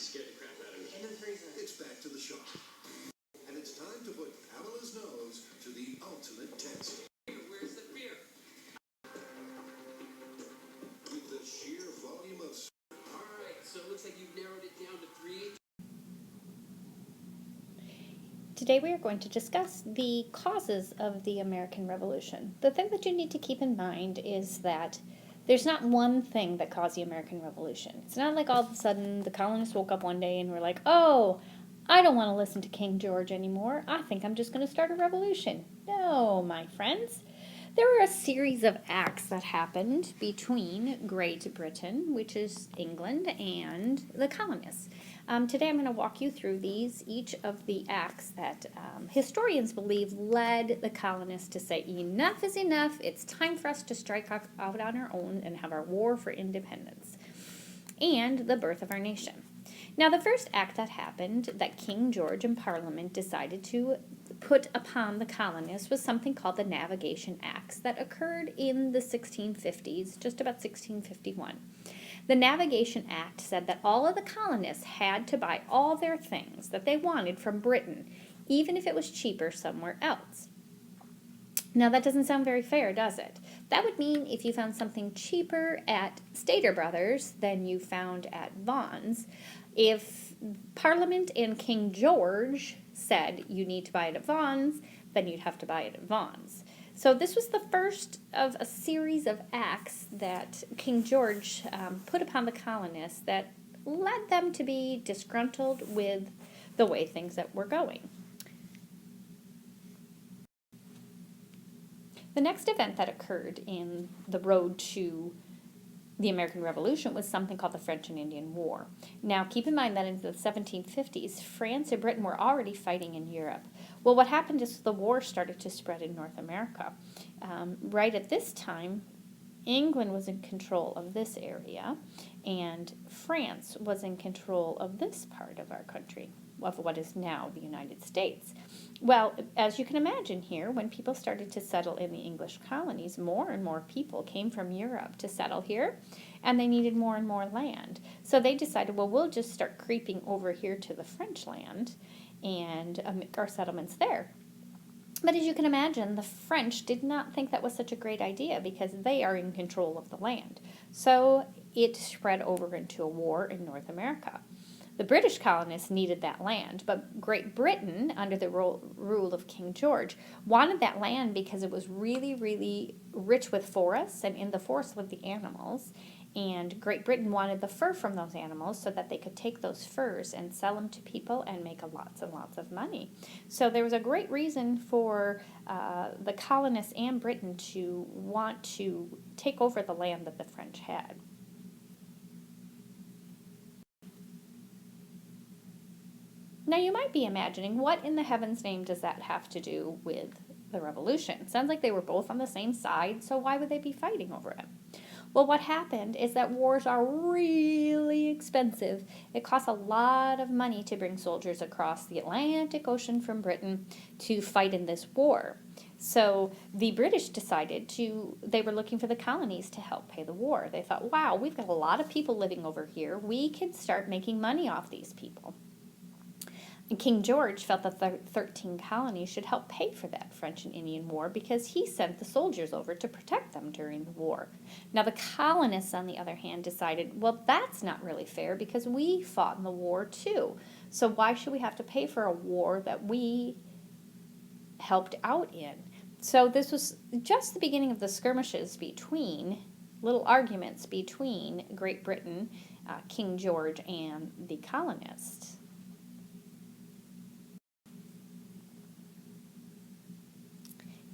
scared the crap out of me. In the freezer. It's back to the shop. And it's time to put Pamela's nose to the ultimate test. Where's the beer? With the sheer volume of... Alright, so it looks like you've narrowed it down to 3. Today we are going to discuss the causes of the American Revolution. The thing that you need to keep in mind is that there's not one thing that caused the American Revolution. It's not like all of a sudden the colonists woke up one day and were like, oh, I don't want to listen to King George anymore. I think I'm just going to start a revolution. No, my friends. There were a series of acts that happened between Great Britain, which is England, and the colonists. Today I'm going to walk you through each of the acts that historians believe led the colonists to say, enough is enough, it's time for us to strike out on our own and have our war for independence, and the birth of our nation. Now, the first act that happened that King George and Parliament decided to put upon the colonists was something called the Navigation Acts that occurred in the 1650s, just about 1651. The Navigation Act said that all of the colonists had to buy all their things that they wanted from Britain, even if it was cheaper somewhere else. Now, that doesn't sound very fair, does it? That would mean if you found something cheaper at Stater Brothers than you found at Vaughn's, if Parliament and King George said you need to buy it at Vaughn's, then you'd have to buy it at Vaughn's. So this was the first of a series of acts that King George put upon the colonists that led them to be disgruntled with the way things that were going. The next event that occurred in the road to the American Revolution was something called the French and Indian War. Now, keep in mind that in the 1750s, France and Britain were already fighting in Europe. Well, what happened is the war started to spread in North America. Right at this time, England was in control of this area, and France was in control of this part of our country, of what is now the United States. Well, as you can imagine here, when people started to settle in the English colonies, more and more people came from Europe to settle here, and they needed more and more land. So they decided, well, we'll just start creeping over here to the French land and make our settlements there. But as you can imagine, the French did not think that was such a great idea because they are in control of the land. So it spread over into a war in North America. The British colonists needed that land, but Great Britain, under the rule of King George, wanted that land because it was really, really rich with forests, and in the forest lived the animals. And Great Britain wanted the fur from those animals so that they could take those furs and sell them to people and make lots and lots of money. So there was a great reason for the colonists and Britain to want to take over the land that the French had. Now, you might be imagining, what in the heaven's name does that have to do with the revolution? Sounds like they were both on the same side, so why would they be fighting over it? Well, what happened is that wars are really expensive. It costs a lot of money to bring soldiers across the Atlantic Ocean from Britain to fight in this war. So the British decided they were looking for the colonies to help pay the war. They thought, wow, we've got a lot of people living over here. We can start making money off these people. And King George felt that the 13 colonies should help pay for that French and Indian War because he sent the soldiers over to protect them during the war. Now, the colonists, on the other hand, decided, well, that's not really fair because we fought in the war too. So why should we have to pay for a war that we helped out in? So this was just the beginning of the skirmishes little arguments between Great Britain, King George, and the colonists.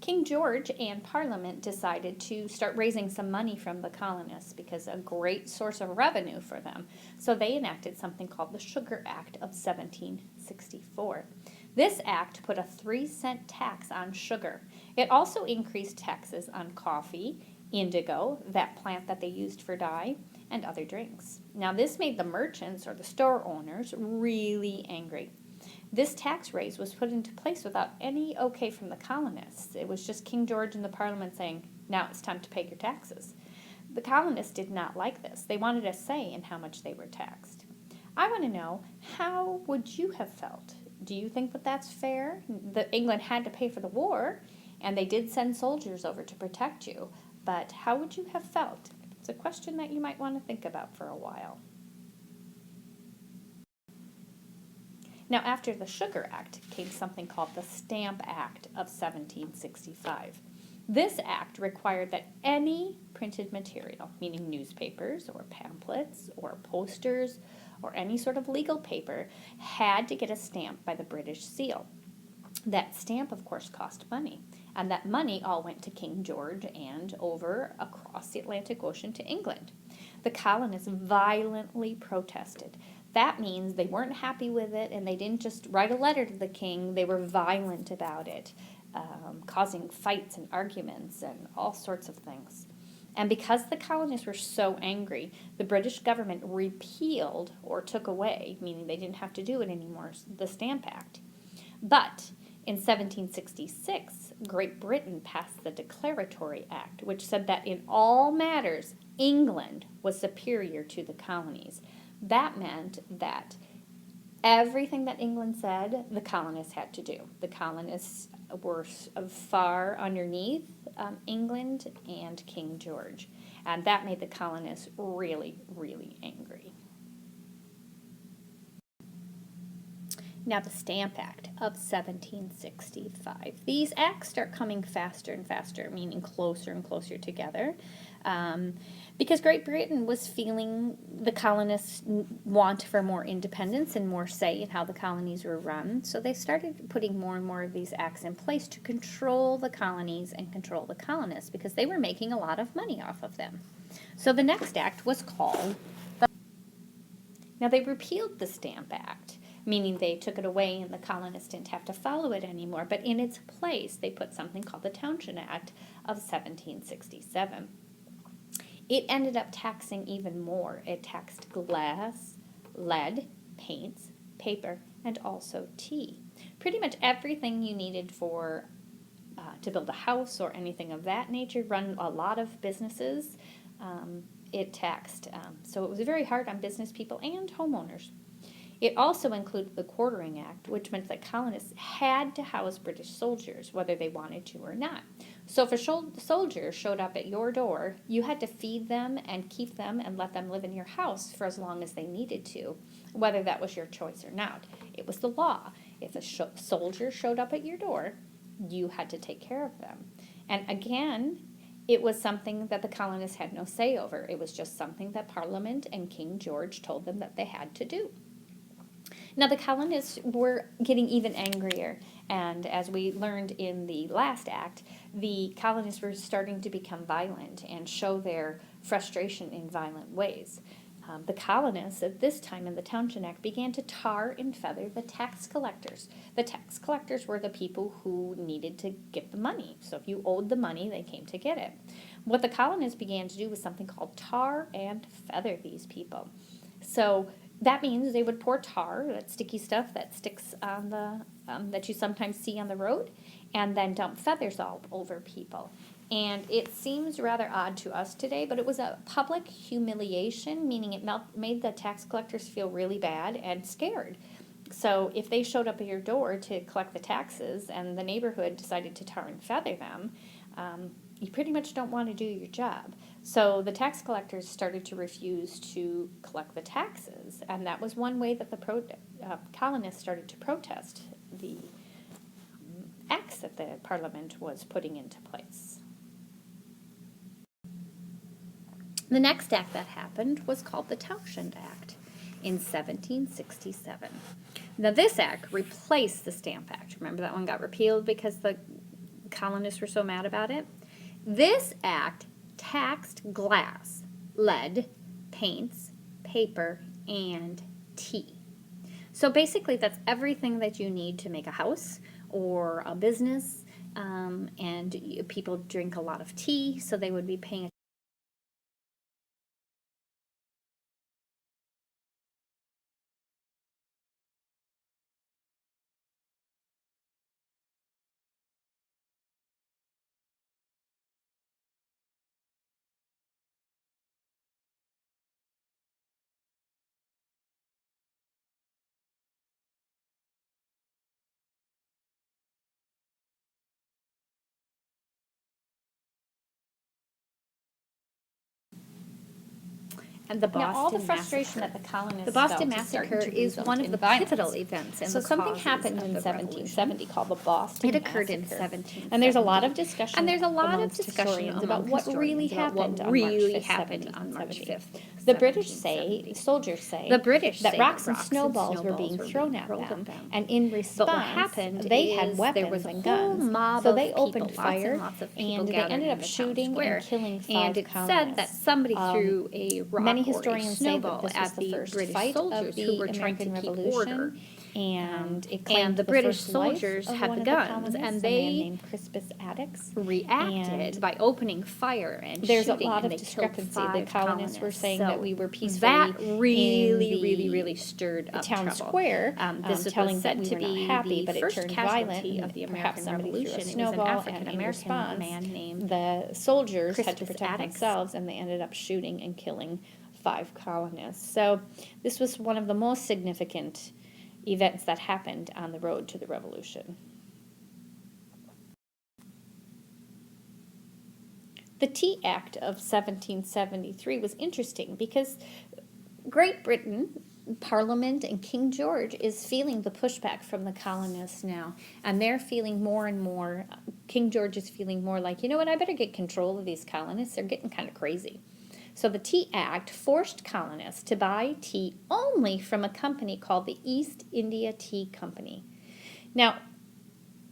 King George and Parliament decided to start raising some money from the colonists because a great source of revenue for them. So they enacted something called the Sugar Act of 1764. This act put a 3-cent tax on sugar. It also increased taxes on coffee, indigo, that plant that they used for dye, and other drinks. Now, this made the merchants or the store owners really angry. This tax raise was put into place without any okay from the colonists. It was just King George and the Parliament saying, now it's time to pay your taxes. The colonists did not like this. They wanted a say in how much they were taxed. I want to know, how would you have felt? Do you think that that's fair? England had to pay for the war, and they did send soldiers over to protect you, but how would you have felt? It's a question that you might want to think about for a while. Now, after the Sugar Act came something called the Stamp Act of 1765. This act required that any printed material, meaning newspapers or pamphlets or posters or any sort of legal paper, had to get a stamp by the British seal. That stamp, of course, cost money, and that money all went to King George and over across the Atlantic Ocean to England. The colonists violently protested. That means they weren't happy with it, and they didn't just write a letter to the king, they were violent about it, causing fights and arguments and all sorts of things. And because the colonists were so angry, the British government repealed or took away, meaning they didn't have to do it anymore, the Stamp Act. But in 1766, Great Britain passed the Declaratory Act, which said that in all matters, England was superior to the colonies. That meant that everything that England said, the colonists had to do. The colonists were far underneath England and King George, and that made the colonists really, really angry. Now, the Stamp Act of 1765. These acts start coming faster and faster, meaning closer and closer together, because Great Britain was feeling the colonists' want for more independence and more say in how the colonies were run. So they started putting more and more of these acts in place to control the colonies and control the colonists, because they were making a lot of money off of them. So the next act was called Now, they repealed the Stamp Act, meaning they took it away and the colonists didn't have to follow it anymore. But in its place, they put something called the Townshend Act of 1767. It ended up taxing even more. It taxed glass, lead, paints, paper, and also tea. Pretty much everything you needed for to build a house or anything of that nature, run a lot of businesses, it taxed. So it was very hard on business people and homeowners. It also included the Quartering Act, which meant that colonists had to house British soldiers, whether they wanted to or not. So if a soldier showed up at your door, you had to feed them and keep them and let them live in your house for as long as they needed to, whether that was your choice or not. It was the law. If a soldier showed up at your door, you had to take care of them. And again, it was something that the colonists had no say over. It was just something that Parliament and King George told them that they had to do. Now, the colonists were getting even angrier, and as we learned in the last act, the colonists were starting to become violent and show their frustration in violent ways. The colonists at this time in the Townshend Act began to tar and feather the tax collectors. The tax collectors were the people who needed to get the money. So if you owed the money, they came to get it. What the colonists began to do was something called tar and feather these people. So that means they would pour tar, that sticky stuff that sticks on the that you sometimes see on the road, and then dump feathers all over people. And it seems rather odd to us today, but it was a public humiliation, meaning it made the tax collectors feel really bad and scared. So if they showed up at your door to collect the taxes and the neighborhood decided to tar and feather them, you pretty much don't want to do your job. So the tax collectors started to refuse to collect the taxes, and that was one way that the colonists started to protest the acts that the Parliament was putting into place. The next act that happened was called the Townshend Act in 1767. Now, this act replaced the Stamp Act. Remember that one got repealed because the colonists were so mad about it? This act taxed glass, lead, paints, paper, and tea. So basically, that's everything that you need to make a house or a business, and people drink a lot of tea, so they would be paying And the Now, all the Boston frustration Massacre. that the colonists The Boston felt is starting Massacre to is result one of in the violence. pivotal events in So the something causes happened of in the 1770 called the Boston It occurred in Massacre. 1770. And there's a lot of discussion And there's a lot of amongst discussion historians about among what really historians about happened what on March really 5th, happened on March 1770. 5th. The British say, 1770. soldiers say, The British that say rocks that and snowballs were being thrown at hurled them, at them. and in But response, what happened they is had weapons there was a and whole guns, mob so of they people, opened lots fire, and lots of people and they gathered ended in up the town shooting square. and killing 5 And it's said that colonists. somebody threw a rock Many or a historians say that snowball this was at the the first British fight of soldiers the who were trying American to keep Revolution, order. and it And claimed the the British first life soldiers of had one the of the guns, colonists, and a man they named Crispus Attucks. reacted And by opening fire and there's shooting, a lot and of they killed discrepancy. The 5 colonists were saying So that we were peacefully that really, in the really stirred up town trouble. square, This was telling said that we to were not be happy, the but it first turned casualty violent, of and the perhaps American somebody threw a Revolution. It was an snowball, and African in American response, man named the soldiers had to Crispus protect Attucks. themselves, and they ended up shooting and killing 5 colonists. So this was one of the most significant events that happened on the road to the revolution. The Tea Act of 1773 was interesting because Great Britain, Parliament, and King George is feeling the pushback from the colonists now. And they're feeling more and more, King George is feeling more like, you know what, I better get control of these colonists. They're getting kind of crazy. So the Tea Act forced colonists to buy tea only from a company called the East India Tea Company. Now,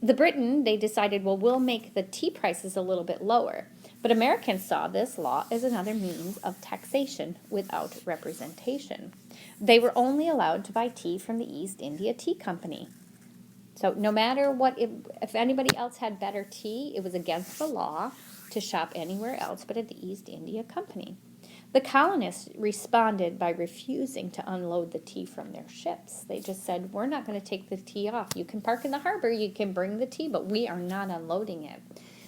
the Britain, they decided, well, we'll make the tea prices a little bit lower. But Americans saw this law as another means of taxation without representation. They were only allowed to buy tea from the East India Tea Company. So no matter what, if anybody else had better tea, it was against the law to shop anywhere else but at the East India Company. The colonists responded by refusing to unload the tea from their ships. They just said, we're not going to take the tea off. You can park in the harbor, you can bring the tea, but we are not unloading it.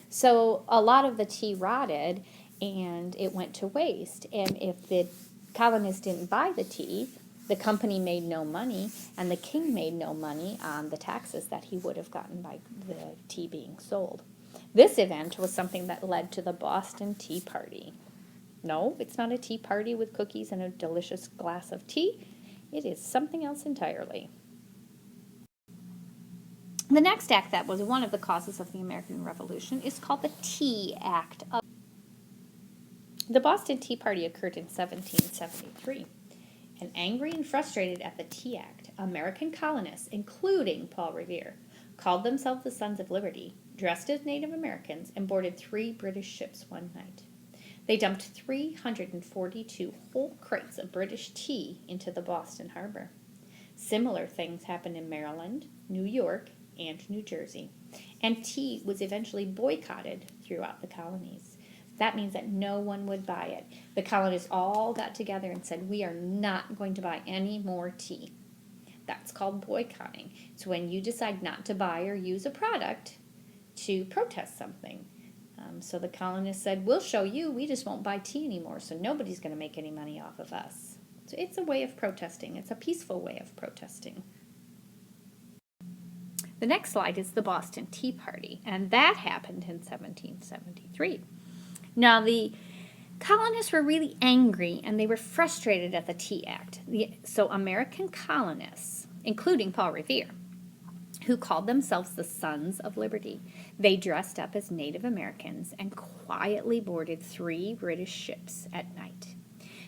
So a lot of the tea rotted and it went to waste. And if the colonists didn't buy the tea, the company made no money, and the king made no money on the taxes that he would have gotten by the tea being sold. This event was something that led to the Boston Tea Party. No, it's not a tea party with cookies and a delicious glass of tea. It is something else entirely. The next act that was one of the causes of the American Revolution is called the Tea Act. The Boston Tea Party occurred in 1773. And angry and frustrated at the Tea Act, American colonists, including Paul Revere, called themselves the Sons of Liberty, dressed as Native Americans, and boarded 3 British ships one night. They dumped 342 whole crates of British tea into the Boston harbor. Similar things happened in Maryland, New York, and New Jersey, and tea was eventually boycotted throughout the colonies. That means that no one would buy it. The colonists all got together and said, we are not going to buy any more tea. That's called boycotting. It's when you decide not to buy or use a product to protest something. So the colonists said, we'll show you, we just won't buy tea anymore, so nobody's going to make any money off of us. So it's a way of protesting. It's a peaceful way of protesting. The next slide is the Boston Tea Party, and that happened in 1773. Now, the colonists were really angry, and they were frustrated at the Tea Act. So American colonists, including Paul Revere, who called themselves the Sons of Liberty, they dressed up as Native Americans and quietly boarded 3 British ships at night.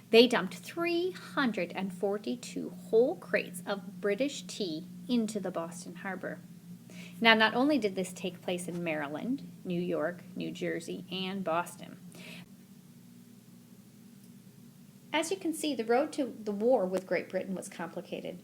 They dumped 342 whole crates of British tea into the Boston harbor. Now, not only did this take place in Maryland, New York, New Jersey, and Boston. As you can see, the road to the war with Great Britain was complicated.